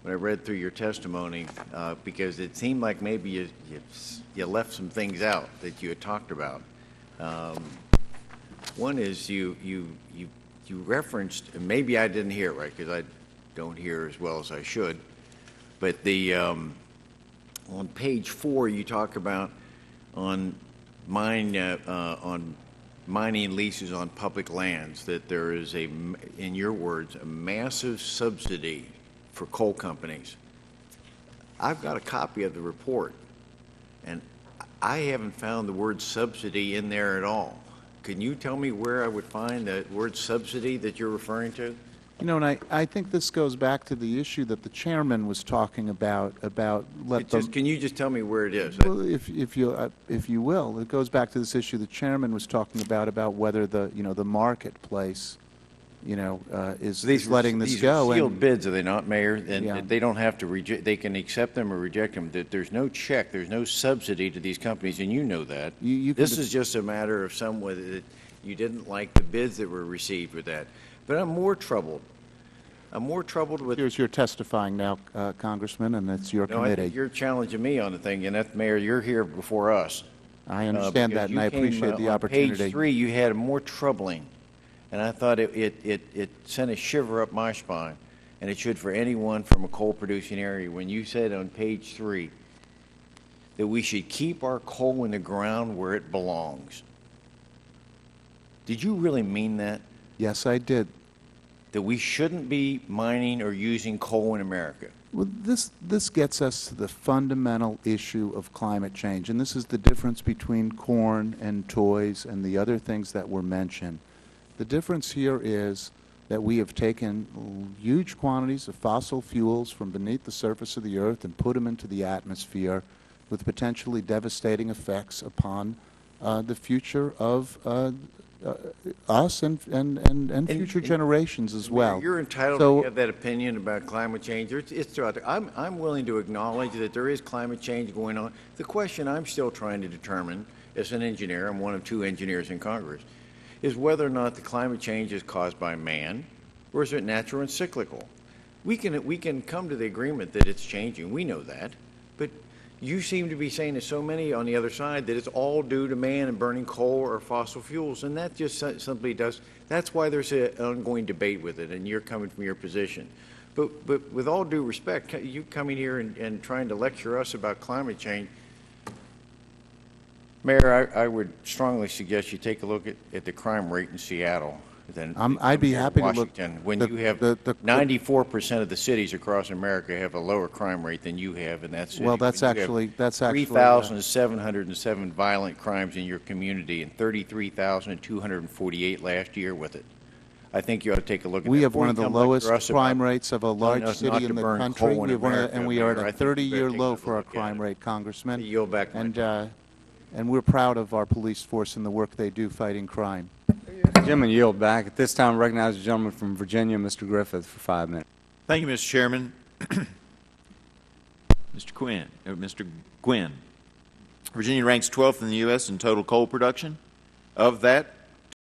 when I read through your testimony, because it seemed like maybe you left some things out that you had talked about. One is you referenced, and maybe I didn't hear it right because I don't hear as well as I should, but on page 4 you talk about on mining leases on public lands that there is in your words, a massive subsidy for coal companies. I've got a copy of the report, and I haven't found the word subsidy in there at all. Can you tell me where I would find the word subsidy that you're referring to? You know, and I think this goes back to the issue that the chairman was talking about Can you just tell me where it is? Well, if you will, it goes back to this issue the chairman was talking about whether the marketplace, is letting this go. These are sealed bids, are they not, Mayor? And Yeah. they don't have to reject. They can accept them or reject them. There's no check. There's no subsidy to these companies, and you know that. This is just a matter of that you didn't like the bids that were received with that. But I'm more troubled. with. You're testifying now, Congressman, and it's your No, I committee. think you're challenging me on the thing, and that's, Mayor, you're here before us. I understand that, and I appreciate the on opportunity. page 3, you had more troubling, and I thought it sent a shiver up my spine, and it should for anyone from a coal-producing area, when you said on page 3 that we should keep our coal in the ground where it belongs. Did you really mean that? Yes, I did. That we shouldn't be mining or using coal in America? Well, this gets us to the fundamental issue of climate change, and this is the difference between corn and toys and the other things that were mentioned. The difference here is that we have taken huge quantities of fossil fuels from beneath the surface of the earth and put them into the atmosphere with potentially devastating effects upon the future of us and future generations as well. You're entitled to have that opinion about climate change. It's throughout there. I'm willing to acknowledge that there is climate change going on. The question I'm still trying to determine as an engineer, I'm one of 2 engineers in Congress, is whether or not the climate change is caused by man or is it natural and cyclical. We can come to the agreement that it's changing. We know that. But you seem to be saying to so many on the other side that it's all due to man and burning coal or fossil fuels, and that just simply does. That's why there's an ongoing debate with it, and you're coming from your position. But with all due respect, you coming here and trying to lecture us about climate change, Mayor, I would strongly suggest you take a look at the crime rate in Seattle. I'd be happy to look. When you have 94% of the cities across America have a lower crime rate than you have in that city. Well, that's actually 3,707 violent crimes in your community and 33,248 last year with it. I think you ought to take a look at that. We have one of the lowest crime rates of a large city in the country. And we are at a 30-year low for our crime rate, Congressman. Yield back. And we're proud of our police force and the work they do fighting crime. Gentleman yield back. At this time, I recognize the gentleman from Virginia, Mr. Griffith, for 5 minutes. Thank you, Mr. Chairman. Mr. Gwynn. Virginia ranks 12th in the U.S. in total coal production. Of that,